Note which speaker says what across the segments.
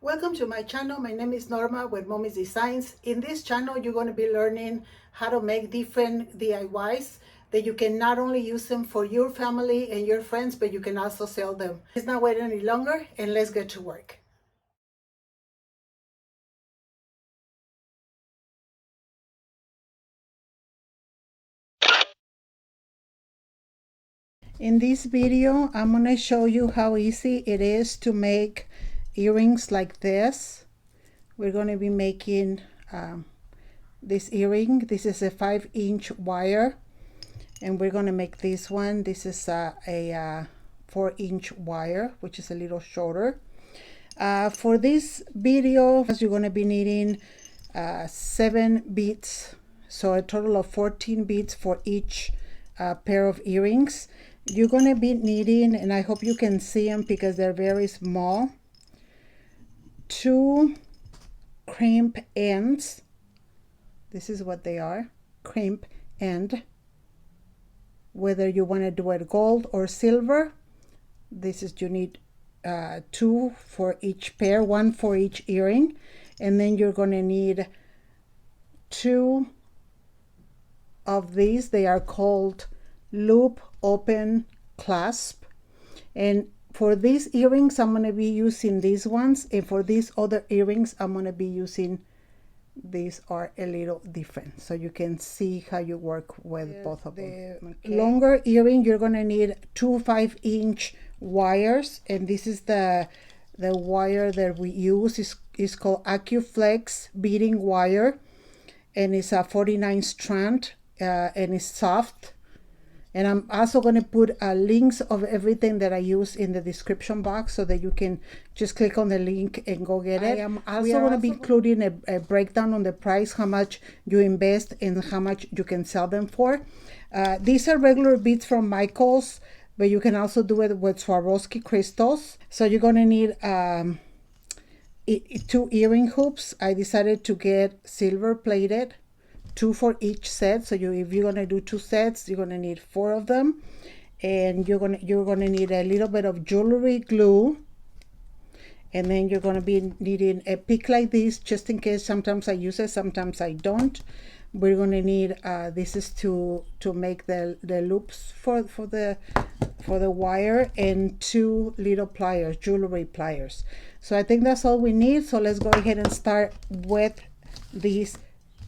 Speaker 1: Welcome to my channel. My name is Norma with momisdesigns. In this channel, you're going to be learning how to make different DIYs that you can not only use them for your family and your friends, but you can also sell them. Let's not wait any longer and let's get to work. In this video, I'm going to show you how easy it is to make earrings like this. We're going to be making this earring. This is a 5-inch wire, and we're going to make this one. This is a 4-inch wire, which is a little shorter. For this video, you're going to be needing 7 beads, so a total of 14 beads for each pair of earrings. You're going to be needing, and I hope you can see them because they're very small, 2 crimp ends. This is what they are, crimp end. Whether you want to do it gold or silver, this is, you need 2 for each pair, 1 for each earring. And then you're going to need 2 of these. They are called loop open clasp, and for these earrings I'm going to be using these ones, and for these other earrings I'm going to be using these. Are a little different, so you can see how you work with both of them. Okay. Longer earring, you're going to need 2 5-inch wires, and this is the wire that we use. Is called AccuFlex beading wire, and it's a 49 strand, and it's soft. And I'm also going to put links of everything that I use in the description box so that you can just click on the link and go get it. I am also going to be including a breakdown on the price, how much you invest and how much you can sell them for. These are regular beads from Michael's, but you can also do it with Swarovski crystals. So you're going to need 2 earring hoops. I decided to get silver plated, 2 for each set. So if you're going to do 2 sets, you're going to need 4 of them, and you're going to need a little bit of jewelry glue, and then you're going to be needing a pick like this, just in case. Sometimes I use it, sometimes I don't. We're going to need this is to make the loops for the wire, and 2 little pliers, jewelry pliers. So I think that's all we need. So let's go ahead and start with these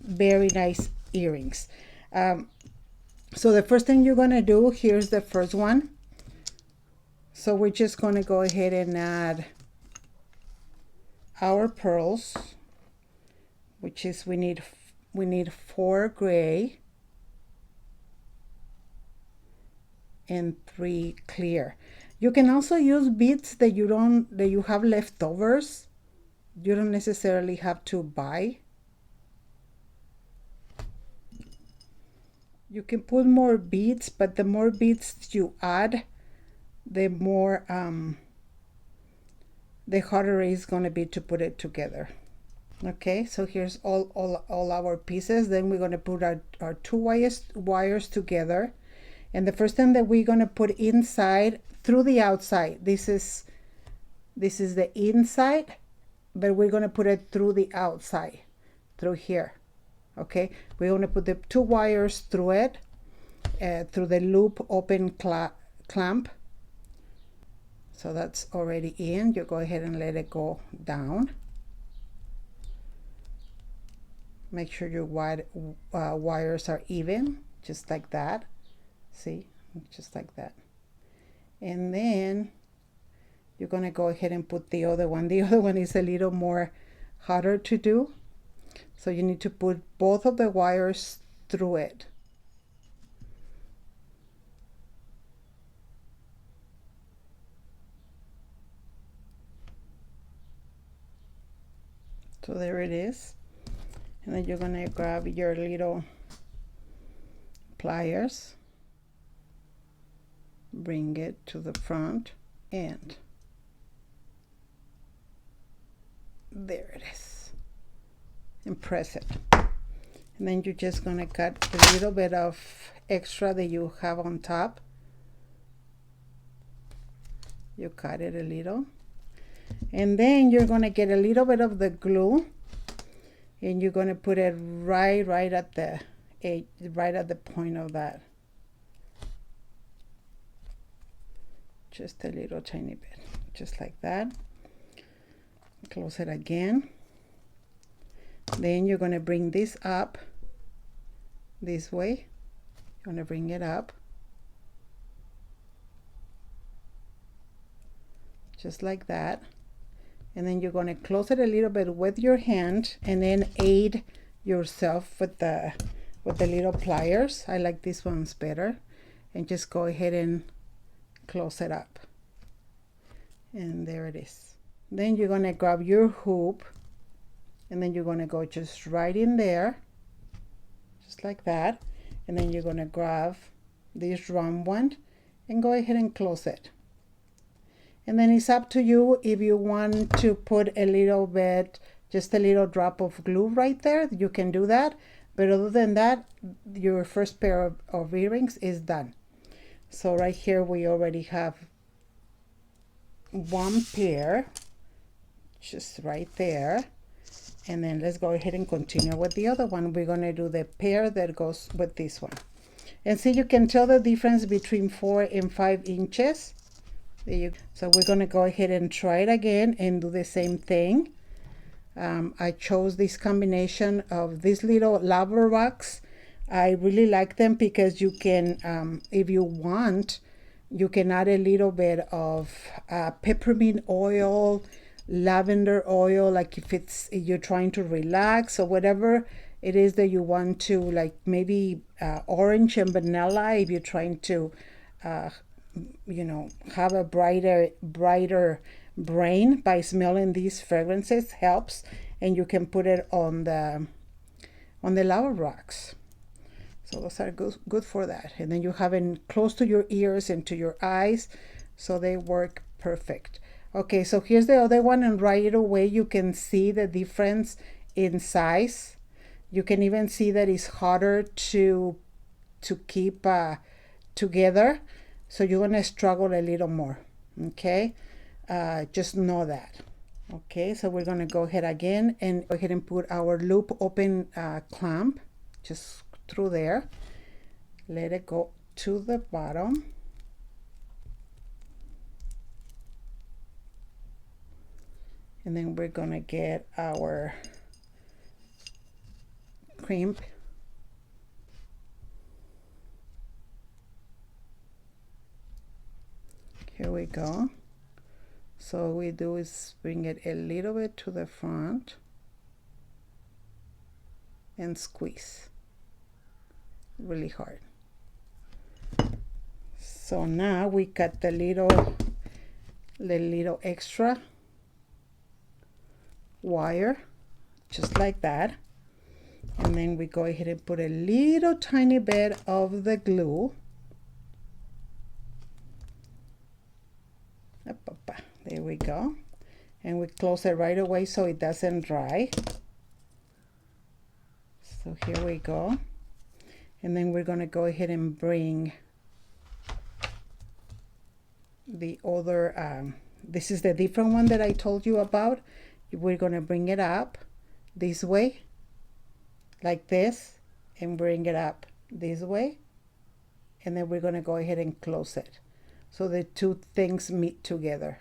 Speaker 1: very nice earrings. So the first thing you're going to do, here's the first one. So we're just going to go ahead and add our pearls, which is we need 4 gray and 3 clear. You can also use beads that you have leftovers. You don't necessarily have to buy. You can put more beads, but the more beads you add, the more the harder it's going to be to put it together. Okay, so here's all our pieces. Then we're going to put our 2 wires together, and the first thing that we're going to put inside through the outside, this is the inside, but we're going to put it through the outside, through here. Okay, we're going to put the 2 wires through it, through the loop open clamp. So that's already in. You go ahead and let it go down. Make sure your wires are even, just like that. See, just like that. And then you're going to go ahead and put the other one. The other one is a little more harder to do. So you need to put both of the wires through it. So there it is. And then you're going to grab your little pliers, bring it to the front, and there it is. And press it, and then you're just going to cut a little bit of extra that you have on top. You cut it a little, And then you're going to get a little bit of the glue and you're going to put it right at the edge, right at the point of that. Just a little tiny bit, just like that. Close it again. Then you're going to bring this up this way. You're going to bring it up. Just like that. And then you're going to close it a little bit with your hand and then aid yourself with the little pliers. I like these ones better. And just go ahead and close it up. And there it is. Then you're going to grab your hoop and then you're going to go just right in there, just like that. And then you're going to grab this round one and go ahead and close it. And then it's up to you if you want to put a little bit, just a little drop of glue right there, you can do that. But other than that, your first pair of earrings is done. So right here we already have one pair, just right there. And then let's go ahead and continue with the other one. We're going to do the pair that goes with this one. And see, you can tell the difference between 4 and 5 inches. So we're going to go ahead and try it again and do the same thing. I chose this combination of these little lava rocks. I really like them because you can, if you want, you can add a little bit of peppermint oil, lavender oil, like if you're trying to relax or whatever it is that you want to, like maybe orange and vanilla if you're trying to you know, have a brighter brain by smelling these fragrances helps. And you can put it on the lava rocks. So those are good for that. And then you have it close to your ears and to your eyes, so they work perfect. Okay, so here's the other one, and right away you can see the difference in size. You can even see that it's harder to keep together. So you're going to struggle a little more, okay? Just know that. Okay, so we're going to go ahead again and go ahead and put our loop open clamp just through there. Let it go to the bottom. And then we're going to get our crimp. Here we go. So we do is bring it a little bit to the front and squeeze really hard. So now we cut the little extra wire just like that, and then we go ahead and put a little tiny bit of the glue. There we go. And we close it right away so it doesn't dry. So here we go. And then we're going to go ahead and bring the other, this is the different one that I told you about. We're going to bring it up this way, like this, and bring it up this way. And then we're going to go ahead and close it, so the two things meet together.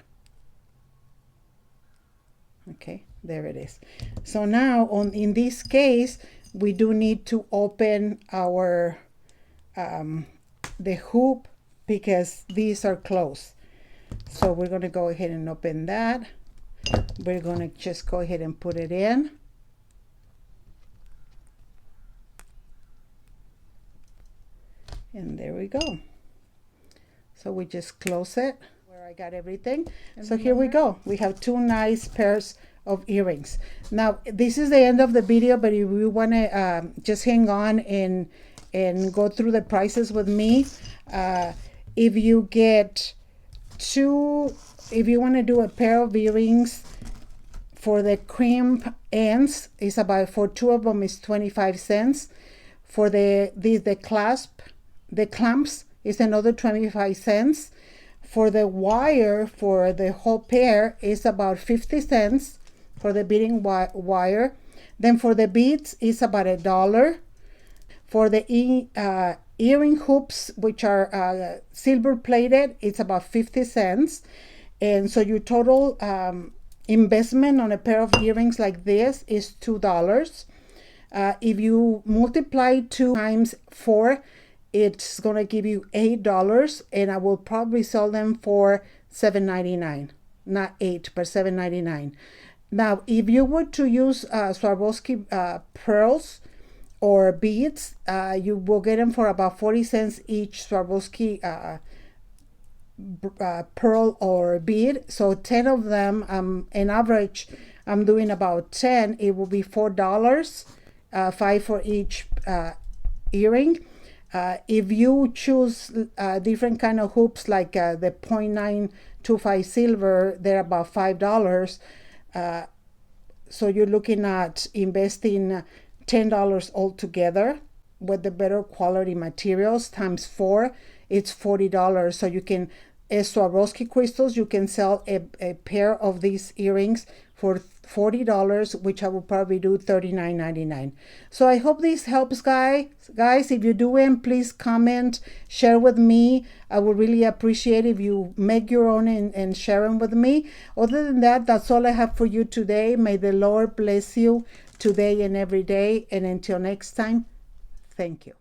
Speaker 1: Okay, there it is. So now in this case, we do need to open our the hoop because these are closed. So we're going to go ahead and open that. We're going to just go ahead and put it in. And there we go. So we just close it where I got everything. So here we go. We have two nice pairs of earrings. Now this is the end of the video, but if you want to just hang on and go through the prices with me, if you get if you want to do a pair of earrings for the crimp ends, is about, for two of them is 25 cents. For the clamps is another 25 cents. For the wire, for the whole pair, is about 50 cents for the beading wire. Then for the beads, it's about $1. For the earring hoops, which are silver plated, it's about 50 cents. And so your total investment on a pair of earrings like this is $2. If you multiply 2 times 4, it's going to give you $8, and I will probably sell them for $7.99. Not $8, but $7.99. Now, if you were to use Swarovski pearls or beads, you will get them for about 40 cents each Swarovski pearl or bead. So 10 of them, in average, I'm doing about 10. It will be $4, 5 for each earring. If you choose different kind of hoops, like the 0.925 silver, they're about $5. So you're looking at investing $10 altogether with the better quality materials times 4. It's $40. So you can, as Swarovski crystals, you can sell a pair of these earrings for $40, which I will probably do $39.99. So I hope this helps, guys. If you do it, please comment, share with me. I would really appreciate if you make your own and share them with me. Other than that, that's all I have for you today. May the Lord bless you today and every day. And until next time, thank you.